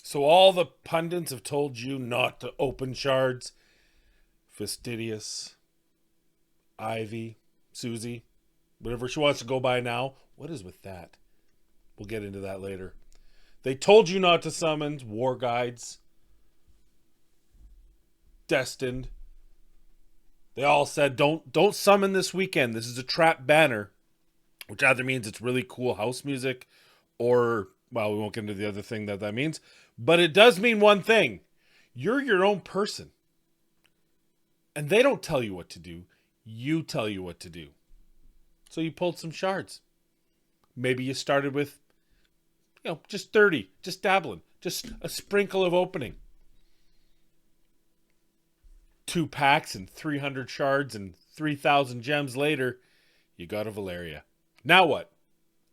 So all the pundits have told you not to open shards. Fastidious, Ivy, Susie, whatever she wants to go by now. What is with that? We'll get into that later. They told you not to summon war guides. Destined. They all said don't summon this weekend. This is a trap banner, which either means it's really cool house music, or well, we won't get into the other thing that means. But it does mean one thing: you're your own person, and they don't tell you what to do. You tell you what to do. So you pulled some shards. Maybe you started with, just 30, just dabbling, just a sprinkle of opening. 2 packs and 300 shards and 3,000 gems later, you got a Valeriya. Now what?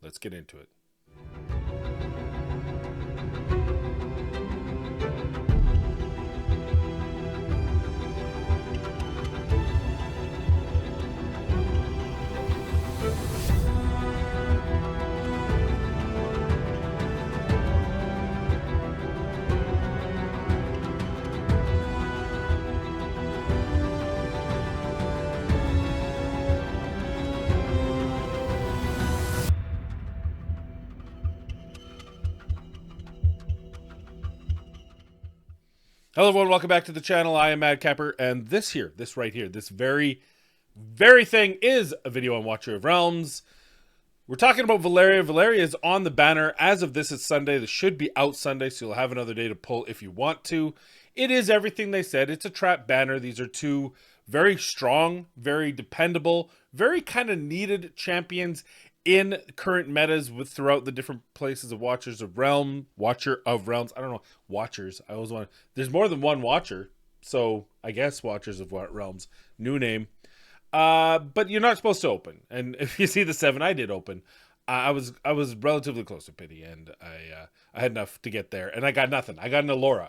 Let's get into it. Hello everyone, welcome back to the channel. I am Madcapper, and this right here, this very thing is a video on Watcher of Realms. We're talking about Valeriya. Valeriya is on the banner. As of this, it's Sunday. This should be out Sunday, so you'll have another day to pull if you want to. It is everything they said. It's a trap banner. These are 2 very strong, very dependable, very kind of needed champions in current metas with throughout the different places of Watcher of Realms. I don't know. Watchers. I always want to. There's more than one Watcher. So I guess Watchers of Realms. New name. But you're not supposed to open. And if you see the 7 I did open, I was relatively close to pity, and I had enough to get there, and I got nothing. I got an Allura.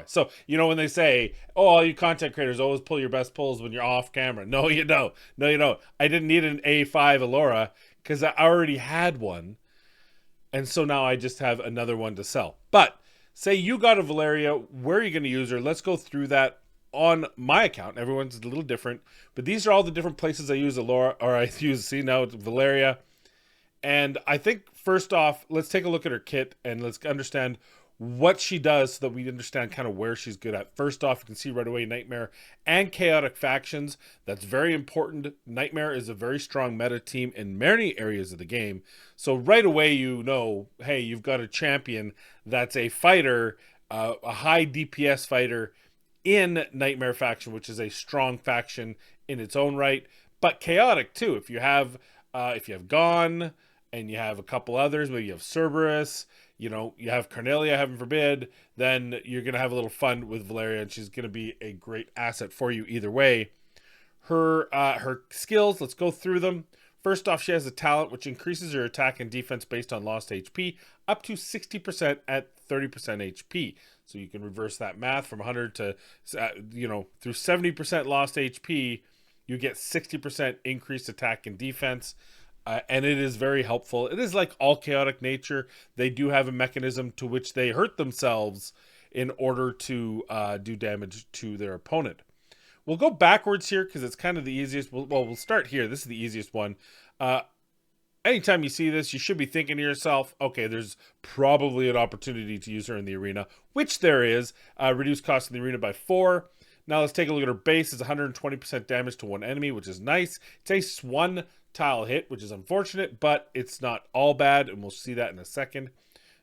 So, when they say, oh, all you content creators always pull your best pulls when you're off camera. No, you don't. I didn't need an A5 Allura because I already had one. And so now I just have another one to sell. But say you got a Valeriya, where are you going to use her? Let's go through that on my account. Everyone's a little different. But these are all the different places I use Allura, or I use, now it's Valeriya. And I think, first off, let's take a look at her kit and let's understand what she does so that we understand kind of where she's good at. First off, you can see right away Nightmare and Chaotic factions. That's very important. Nightmare is a very strong meta team in many areas of the game. So right away, hey, you've got a champion that's a fighter, a high DPS fighter in Nightmare faction, which is a strong faction in its own right. But Chaotic too. If you have Gone and you have a couple others, maybe you have Cerberus, you have Carnelia, heaven forbid, then you're going to have a little fun with Valeriya, and she's going to be a great asset for you either way. Her skills, let's go through them. First off, she has a talent which increases her attack and defense based on lost HP up to 60% at 30% HP. So you can reverse that math from 100 to, through 70% lost HP, you get 60% increased attack and defense. And it is very helpful. It is like all Chaotic nature. They do have a mechanism to which they hurt themselves in order to do damage to their opponent. We'll go backwards here because it's kind of the easiest. We'll start here. This is the easiest one. Anytime you see this, you should be thinking to yourself, okay, there's probably an opportunity to use her in the arena, which there is. Reduce cost in the arena by 4. Now let's take a look at her base. It's 120% damage to one enemy, which is nice. It's a 1 tile hit, which is unfortunate, but it's not all bad, and we'll see that in a second.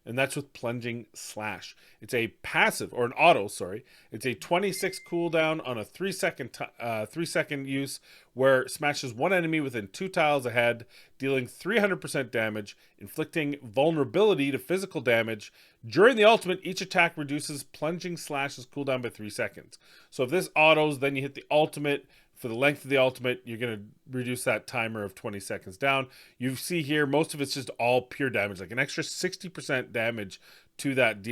And that's with Plunging Slash. It's a passive, or an auto, sorry. It's a 26 cooldown on a 3-second use, where it smashes one enemy within 2 tiles ahead, dealing 300% damage, inflicting vulnerability to physical damage. During the ultimate, each attack reduces Plunging Slash's cooldown by 3 seconds. So if this autos, then you hit the ultimate. For the length of the ultimate, you're going to reduce that timer of 20 seconds down. You see here, most of it's just all pure damage, like an extra 60% damage to that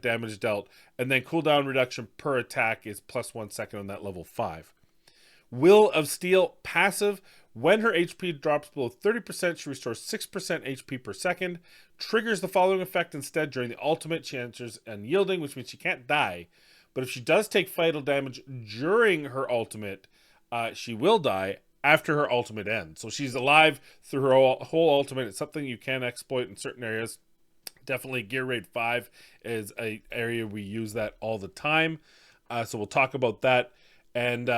damage dealt. And then cooldown reduction per attack is plus 1 second on that level 5. Will of Steel passive. When her HP drops below 30%, she restores 6% HP per second. Triggers the following effect instead during the ultimate. She enters unyielding, which means she can't die. But if she does take fatal damage during her ultimate, she will die after her ultimate ends. So she's alive through her whole ultimate. It's something you can exploit in certain areas. Definitely Gear Raid 5 is an area we use that all the time. So we'll talk about that. And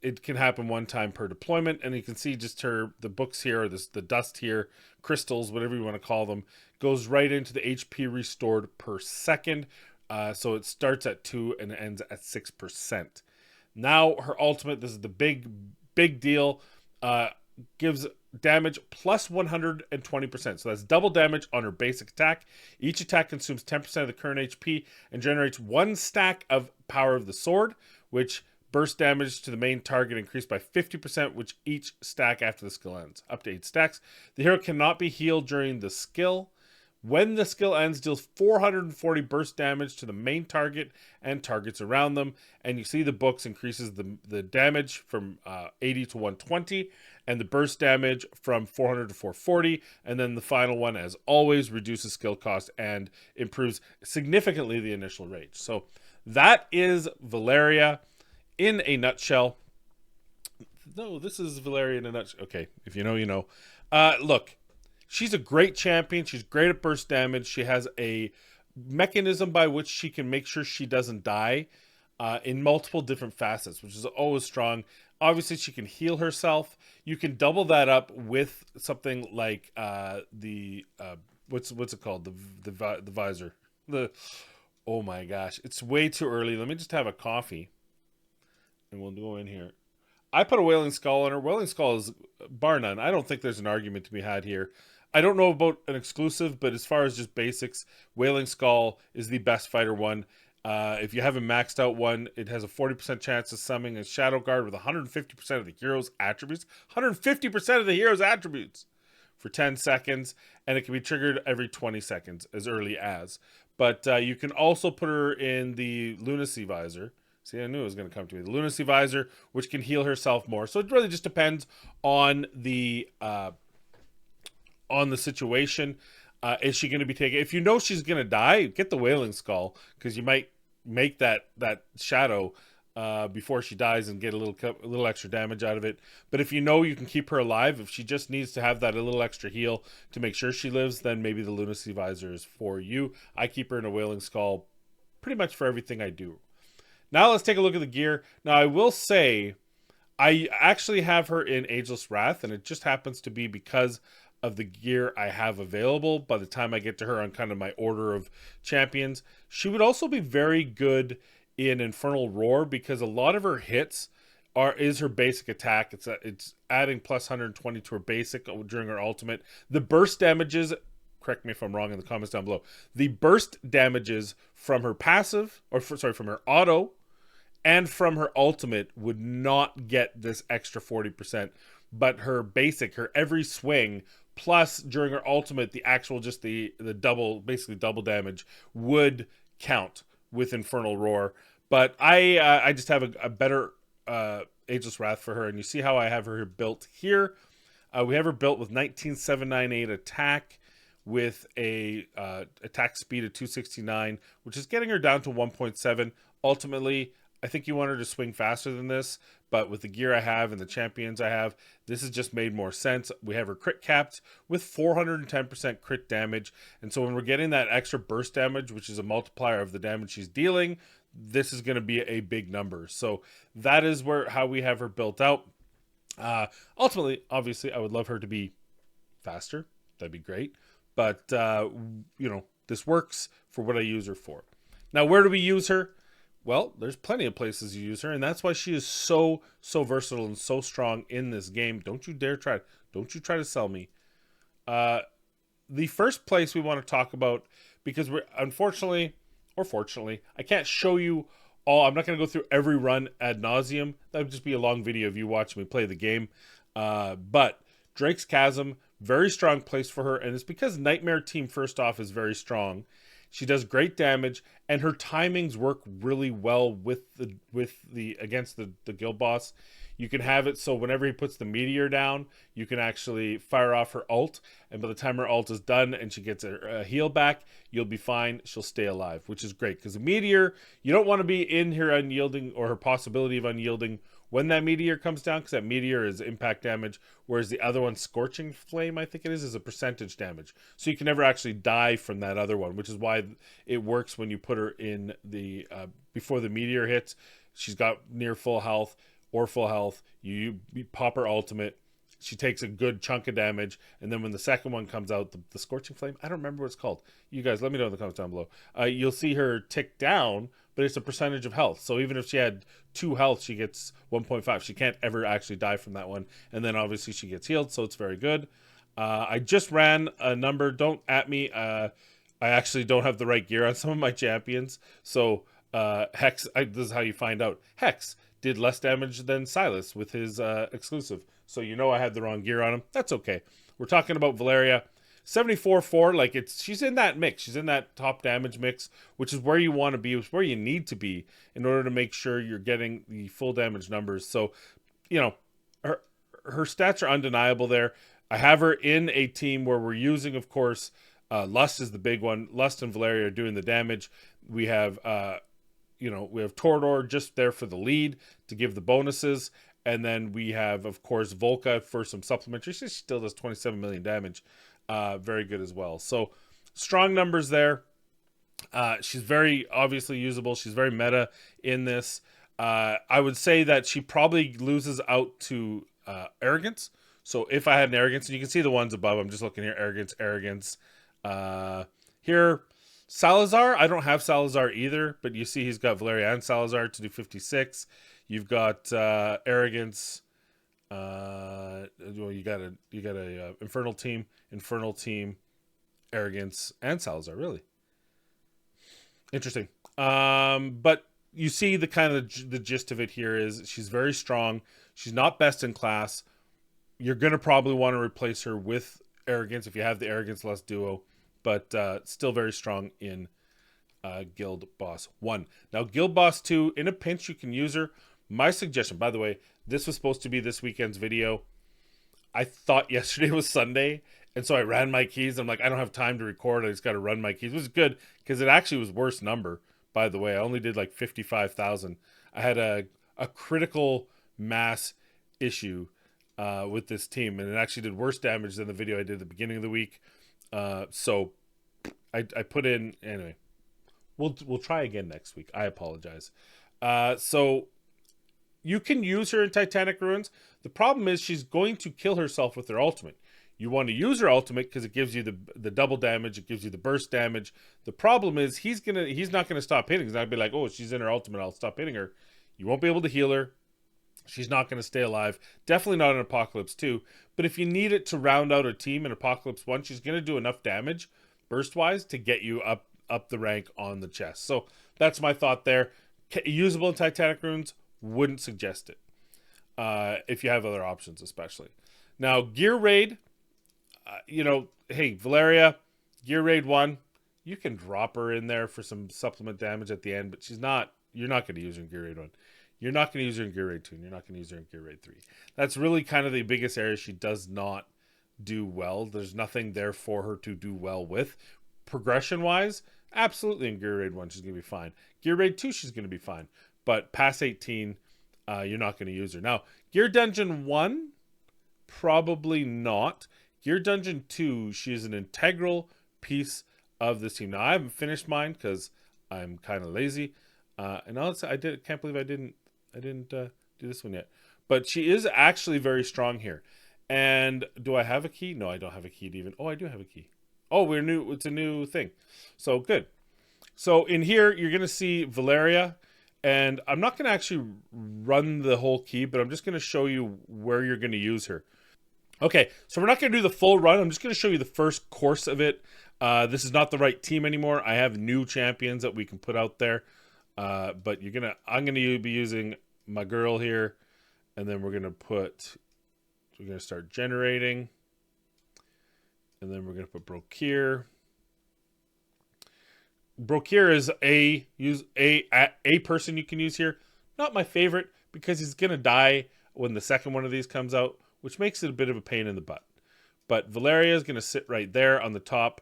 it can happen one time per deployment. And you can see just the books here, the dust here, crystals, whatever you want to call them, goes right into the HP restored per second. So it starts at 2 and ends at 6%. Now her ultimate, this is the big deal, gives damage plus 120%. So that's double damage on her basic attack. Each attack consumes 10% of the current HP and generates 1 stack of power of the sword, which burst damage to the main target increased by 50%, which each stack after the skill ends. Up to 8 stacks. The hero cannot be healed during the skill. When the skill ends, deals 440 burst damage to the main target and targets around them. And you see the books increases the damage from 80 to 120 and the burst damage from 400 to 440. And then the final one, as always, reduces skill cost and improves significantly the initial rage. So that is Valeriya in a nutshell. No, this is Valeriya in a nutshell. Okay, if you know, you know. Look. She's a great champion. She's great at burst damage. She has a mechanism by which she can make sure she doesn't die in multiple different facets, which is always strong. Obviously, she can heal herself. You can double that up with something like what's it called? The visor. Oh my gosh, it's way too early. Let me just have a coffee, and we'll go in here. I put a Wailing Skull on her. Wailing Skull is bar none. I don't think there's an argument to be had here. I don't know about an exclusive, but as far as just basics, Wailing Skull is the best fighter one. If you haven't maxed out one, it has a 40% chance of summoning a Shadow Guard with 150% of the hero's attributes. 150% of the hero's attributes for 10 seconds, and it can be triggered every 20 seconds as early as. But you can also put her in the Lunacy Visor. See, I knew it was going to come to me. The Lunacy Visor, which can heal herself more. So it really just depends on the situation. Is she going to be taking? If you know she's going to die, get the Wailing Skull, because you might make that shadow before she dies and get a little extra damage out of it. But if you know you can keep her alive, if she just needs to have that a little extra heal to make sure she lives, then maybe the Lunacy Visor is for you. I keep her in a Wailing Skull pretty much for everything I do. Now let's take a look at the gear. Now I will say, I actually have her in Ageless Wrath, and it just happens to be because of the gear I have available by the time I get to her on kind of my order of champions. She would also be very good in Infernal Roar because a lot of her hits is her basic attack. It's adding plus 120 to her basic during her ultimate. The burst damages, correct me if I'm wrong in the comments down below, the burst damages from her passive, from her auto, and from her ultimate would not get this extra 40%, but her basic, her every swing, plus during her ultimate, the actual just the double, basically double damage would count with Infernal Roar. But I just have a better Ageless Wrath for her, and you see how I have her built here. We have her built with 19798 attack with a attack speed of 269, which is getting her down to 1.7. Ultimately, I think you want her to swing faster than this, but with the gear I have and the champions I have, this has just made more sense. We have her crit capped with 410% crit damage, and so when we're getting that extra burst damage, which is a multiplier of the damage she's dealing, this is going to be a big number. So that is how we have her built out. Ultimately, obviously, I would love her to be faster. That'd be great. But, this works for what I use her for. Now, where do we use her? Well, there's plenty of places you use her, and that's why she is so versatile and so strong in this game. Don't you try to sell me. The first place we want to talk about, because we're unfortunately or fortunately, I can't show you all. I'm not going to go through every run ad nauseum. That would just be a long video of you watching me play the game. But Drake's Chasm, very strong place for her, and it's because Nightmare Team first off is very strong. She does great damage, and her timings work really well with the against the guild boss. You can have it so whenever he puts the meteor down, you can actually fire off her ult, and by the time her ult is done and she gets a heal back, you'll be fine. She'll stay alive, which is great because the meteor, you don't want to be in her unyielding or her possibility of unyielding when that meteor comes down, because that meteor is impact damage, whereas the other one, scorching flame, I think it is a percentage damage. So you can never actually die from that other one, which is why it works when you put her in the before the meteor hits. She's got near full health or full health. You pop her ultimate. She takes a good chunk of damage, and then when the second one comes out, the scorching flame, I don't remember what it's called. You guys, let me know in the comments down below. You'll see her tick down, but it's a percentage of health. So even if she had 2 health, she gets 1.5. She can't ever actually die from that one, and then obviously she gets healed, so it's very good. I just ran a number. Don't at me. I actually don't have the right gear on some of my champions, so Hex. This is how you find out. Hex did less damage than Silas with his exclusive. So you know I had the wrong gear on him. That's okay. We're talking about Valeriya. 74-4, like she's in that mix. She's in that top damage mix, which is where you want to be, it's where you need to be in order to make sure you're getting the full damage numbers. So, you know, her stats are undeniable there. I have her in a team where we're using, of course, Lust is the big one. Lust and Valeriya are doing the damage. We have we have Torador just there for the lead to give the bonuses. And then we have, of course, Volca for some supplementary. She still does 27 million damage. Very good as well. So strong numbers there. She's very obviously usable. She's very meta in this. I would say that she probably loses out to Arrogance. So if I had an Arrogance, and you can see the ones above, I'm just looking here, Arrogance. Here, Salazar, I don't have Salazar either, but you see he's got Valeriya and Salazar to do 56. You've got Arrogance. Well, you got a Infernal Team, Arrogance, and Salazar. Really interesting. But you see the kind of the gist of it here is she's very strong. She's not best in class. You're gonna probably want to replace her with Arrogance if you have the Arrogance Lust duo, but still very strong in Guild Boss 1. Now Guild Boss 2, in a pinch you can use her. My suggestion, by the way, this was supposed to be this weekend's video. I thought yesterday was Sunday, and so I ran my keys. I'm like, I don't have time to record. I just got to run my keys. It was good because it actually was worst number, by the way. I only did like 55,000. I had a critical mass issue with this team, and it actually did worse damage than the video I did at the beginning of the week. So I put in, anyway, we'll try again next week. I apologize. So you can use her in Titanic Ruins. The problem is she's going to kill herself with her ultimate. You want to use her ultimate because it gives you the double damage. It gives you the burst damage. The problem is he's not going to stop hitting. He's not going to be like, oh, she's in her ultimate, I'll stop hitting her. You won't be able to heal her. She's not going to stay alive. Definitely not in Apocalypse 2. But if you need it to round out a team in Apocalypse 1, she's going to do enough damage, burst-wise, to get you up the rank on the chest. So that's my thought there. Usable in Titanic Ruins, wouldn't suggest it. If you have other options, especially. Now, Gear Raid, hey, Valeriya, Gear Raid 1, you can drop her in there for some supplement damage at the end, but you're not going to use her in Gear Raid 1. You're not going to use her in Gear Raid 2, and you're not going to use her in Gear Raid 3. That's really kind of the biggest area she does not do well. There's nothing there for her to do well with. Progression-wise, absolutely in Gear Raid 1, she's going to be fine. Gear Raid 2, she's going to be fine. But past 18, you're not going to use her. Now, Gear Dungeon 1, probably not. Gear Dungeon 2, she is an integral piece of this team. Now, I haven't finished mine because I'm kind of lazy. And honestly, can't believe I didn't do this one yet. But she is actually very strong here. And do I have a key? No, I don't have a key to even. Oh, I do have a key. Oh, it's a new thing. So good. So in here, you're going to see Valeriya. And I'm not going to actually run the whole key, but I'm just going to show you where you're going to use her. Okay, so we're not going to do the full run. I'm just going to show you the first course of it. This is not the right team anymore. I have new champions that we can put out there. But I'm going to be using my girl here. And then we're going to start generating. And then we're going to put Brokir. Brokir is a person you can use here. Not my favorite because he's gonna die when the second one of these comes out, which makes it a bit of a pain in the butt. But Valeriya is gonna sit right there on the top,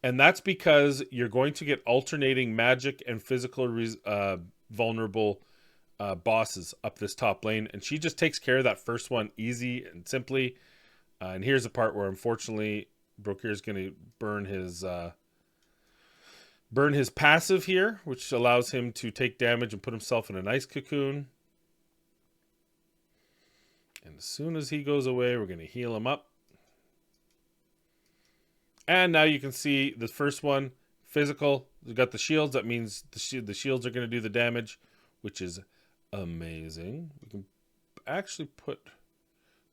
and that's because you're going to get alternating magic and physical vulnerable bosses up this top lane, and she just takes care of that first one easy and simply. And here's the part where unfortunately Brokir is going to burn his passive here, which allows him to take damage and put himself in a nice cocoon. And as soon as he goes away, we're going to heal him up. And now you can see the first one, physical. We've got the shields. That means the shields are going to do the damage, which is amazing. We can actually put...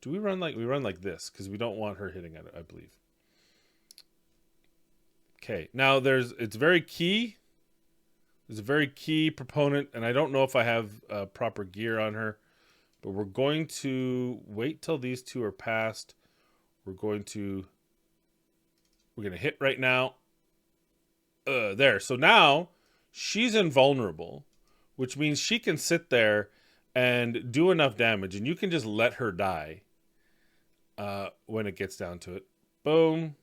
Do we run like this? Because we don't want her hitting it, I believe. Okay, now it's very key. There's a very key proponent, and I don't know if I have proper gear on her, but we're going to wait till these two are passed. We're going to hit right now. There. So now she's invulnerable, which means she can sit there and do enough damage, and you can just let her die when it gets down to it. Boom.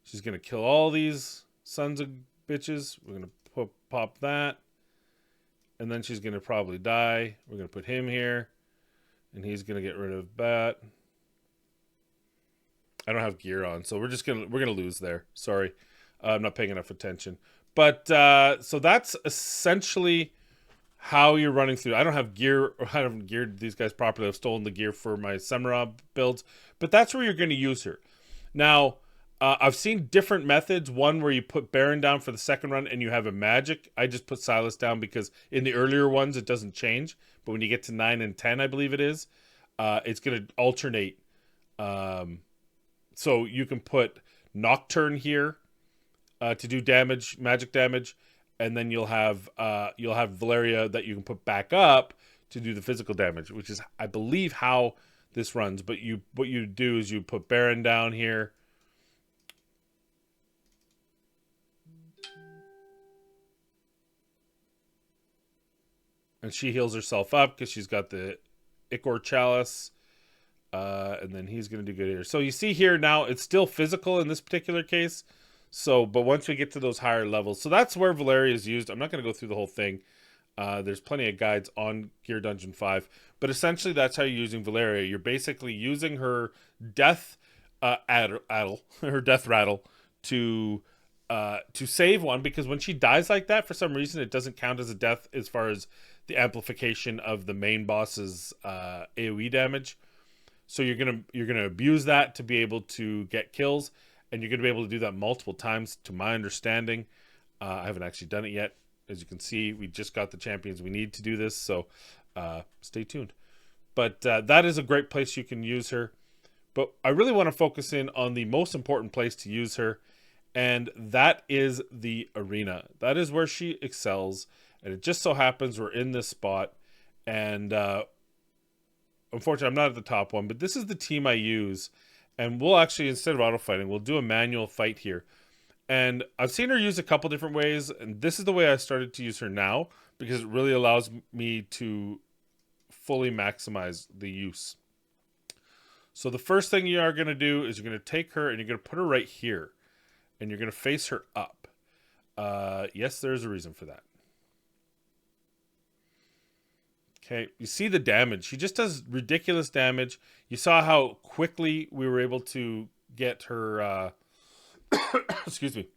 She's going to kill all these sons of bitches. We're going to pop that. And then she's going to probably die. We're going to put him here. And he's going to get rid of that. I don't have gear on, so we're going to lose there. Sorry. I'm not paying enough attention. But so that's essentially how you're running through. I don't have gear, or I haven't geared these guys properly. I've stolen the gear for my Samurai builds, but that's where you're going to use her. Now, I've seen different methods. One where you put Baron down for the second run and you have a magic. I just put Silas down because in the earlier ones it doesn't change, but when you get to 9 and 10, I believe it is, it's going to alternate. So you can put Nocturne here to do damage, magic damage, and then you'll have Valeriya that you can put back up to do the physical damage, which is, I believe, how this runs. But what you do is you put Baron down here. And she heals herself up because she's got the Ichor Chalice. And then he's going to do good here. So you see here now, it's still physical in this particular case. So, but once we get to those higher levels, so that's where Valeriya is used. I'm not going to go through the whole thing. There's plenty of guides on Gear Dungeon 5. But essentially, that's how you're using Valeriya. You're basically using her death her death rattle to save one, because when she dies like that, for some reason, it doesn't count as a death as far as the amplification of the main boss's AoE damage. So you're gonna abuse that to be able to get kills, and you're gonna be able to do that multiple times, to my understanding. I haven't actually done it yet. As you can see, we just got the champions we need to do this, so stay tuned. But that is a great place you can use her. But I really want to focus in on the most important place to use her, and that is the arena. That is where she excels, and it just so happens we're in this spot, and unfortunately, I'm not at the top one, but this is the team I use. And we'll actually, instead of auto fighting, we'll do a manual fight here. And I've seen her used a couple different ways. And this is the way I started to use her now, because it really allows me to fully maximize the use. So the first thing you are going to do is you're going to take her and you're going to put her right here. And you're going to face her up. Yes, there's a reason for that. Okay, you see the damage. She just does ridiculous damage. You saw how quickly we were able to get her, excuse me,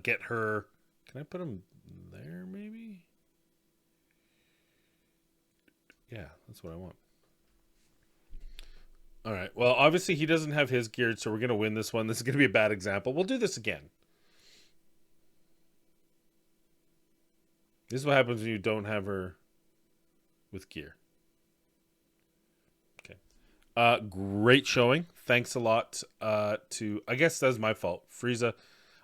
get her, can I put him there maybe? Yeah, that's what I want. All right, well, obviously he doesn't have his geared, so we're going to win this one. This is going to be a bad example. We'll do this again. This is what happens when you don't have her with gear. Okay. Great showing. Thanks a lot to, I guess that's my fault, Frieza.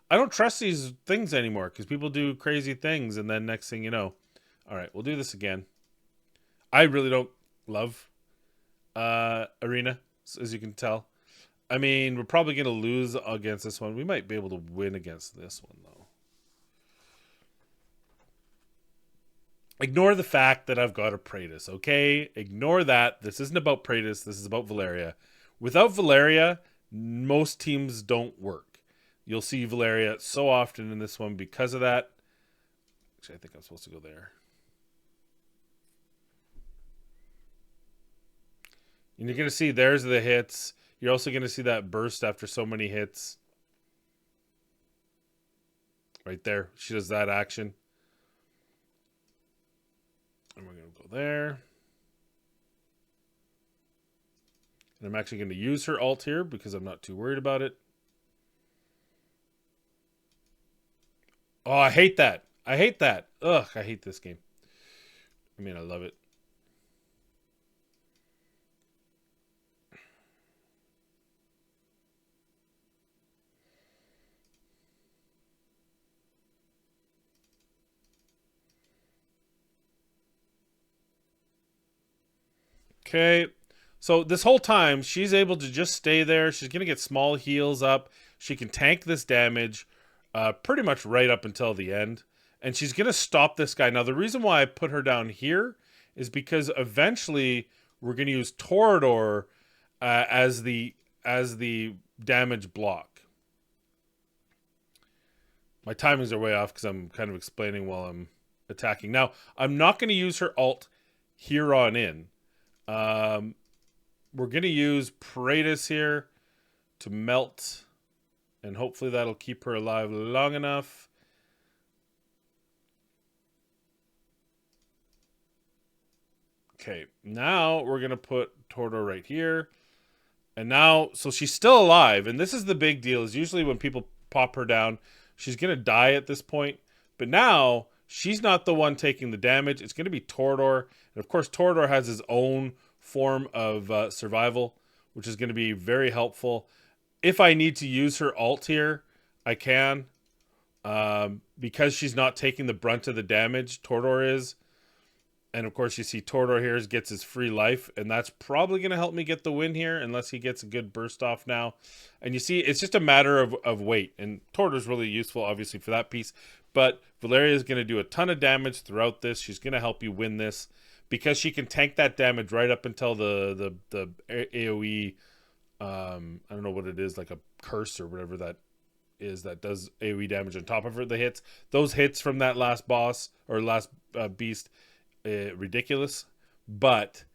I don't trust these things anymore because people do crazy things and then next thing you know. All right, we'll do this again. I really don't love Arena, as you can tell. I mean, we're probably going to lose against this one. We might be able to win against this one, though. Ignore the fact that I've got a Praetus, okay? Ignore that. This isn't about Praetus. This is about Valeriya. Without Valeriya, most teams don't work. You'll see Valeriya so often in this one because of that. Actually, I think I'm supposed to go there. And you're going to see there's the hits. You're also going to see that burst after so many hits. Right there. She does that action. And we're going to go there. And I'm actually going to use her ult here because I'm not too worried about it. Oh, I hate that. I hate that. Ugh, I hate this game. I mean, I love it. Okay. So this whole time, she's able to just stay there. She's going to get small heals up. She can tank this damage pretty much right up until the end. And she's going to stop this guy. Now, the reason why I put her down here is because eventually we're going to use Torador as the damage block. My timings are way off because I'm kind of explaining while I'm attacking. Now, I'm not going to use her ult here on in. We're going to use Praetus here to melt, and hopefully that'll keep her alive long enough. Okay, now we're going to put Torador right here. And now, so she's still alive, and this is the big deal, is usually when people pop her down, she's going to die at this point. But now, she's not the one taking the damage. It's going to be Torador. And of course, Torador has his own form of survival, which is going to be very helpful. If I need to use her ult here, I can. Because she's not taking the brunt of the damage, Torador is. And of course, you see Torador here gets his free life, and that's probably going to help me get the win here, unless he gets a good burst off now. And you see, it's just a matter of weight, and Torador is really useful, obviously, for that piece. But Valeriya is going to do a ton of damage throughout this. She's going to help you win this, because she can tank that damage right up until the AoE, I don't know what it is, like a curse or whatever that is that does AoE damage on top of her, the hits. Those hits from that last boss, or last beast, ridiculous, but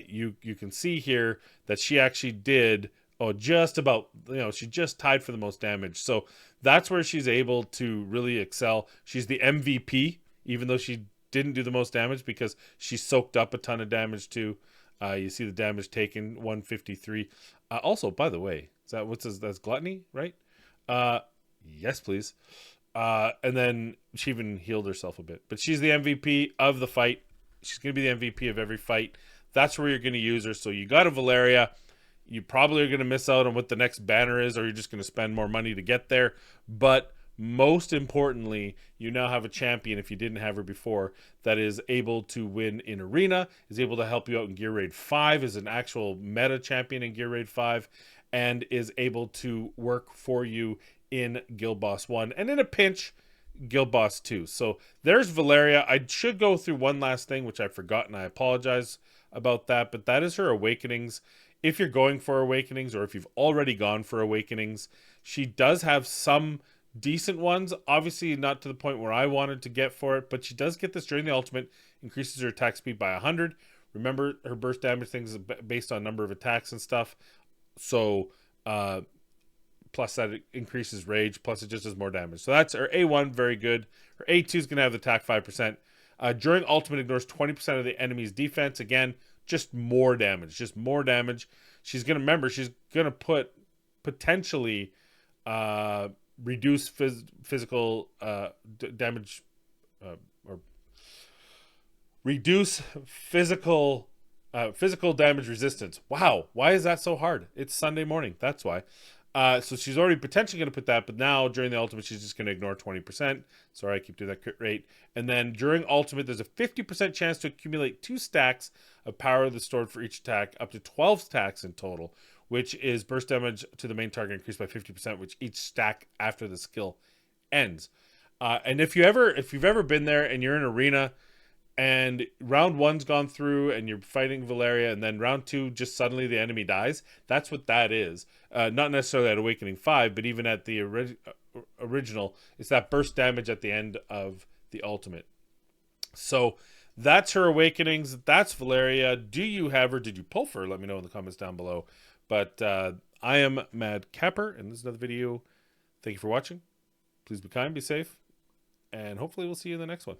you can see here that she actually did just about, she just tied for the most damage. So that's where she's able to really excel. She's the MVP, even though she didn't do the most damage, because she soaked up a ton of damage too. You see the damage taken, 153. Also, by the way, is that that's gluttony, right? Yes, please. And then she even healed herself a bit. But she's the MVP of the fight. She's going to be the MVP of every fight. That's where you're going to use her. So you got a Valeriya. You probably are going to miss out on what the next banner is, or you're just going to spend more money to get there. But most importantly, you now have a champion, if you didn't have her before, that is able to win in Arena, is able to help you out in Gear Raid 5, is an actual meta champion in Gear Raid 5, and is able to work for you in Guild Boss 1, and in a pinch, Guild Boss 2. So there's Valeriya. I should go through one last thing, which I forgot, and I apologize about that, but that is her Awakenings. If you're going for Awakenings, or if you've already gone for Awakenings, she does have some decent ones. Obviously not to the point where I wanted to get for it, but she does get this during the ultimate, increases her attack speed by 100. Remember, her burst damage things is based on number of attacks and stuff. So, plus that it increases rage, plus it just does more damage. So that's her A1, very good. Her A2 is going to have the attack 5%. During ultimate, ignores 20% of the enemy's defense. Again, just more damage. Just more damage. She's going to, remember, she's going to put potentially reduce physical damage, or reduce physical damage resistance. Wow, why is that so hard? It's Sunday morning, that's why. So she's already potentially going to put that, but now during the ultimate, she's just going to ignore 20%. Sorry, I keep doing that crit rate. And then during ultimate, there's a 50% chance to accumulate 2 stacks of power that's stored for each attack, up to 12 stacks in total, which is burst damage to the main target increased by 50%, which each stack after the skill ends. And if you've ever been there and you're in arena and round one's gone through and you're fighting Valeriya, and then round two just suddenly the enemy dies. That's what that is. Not necessarily at Awakening 5, but even at the original, it's that burst damage at the end of the ultimate. So that's her Awakenings. That's Valeriya. Do you have her? Did you pull for her? Let me know in the comments down below. But I am Mad Capper, and this is another video. Thank you for watching. Please be kind, be safe, and hopefully we'll see you in the next one.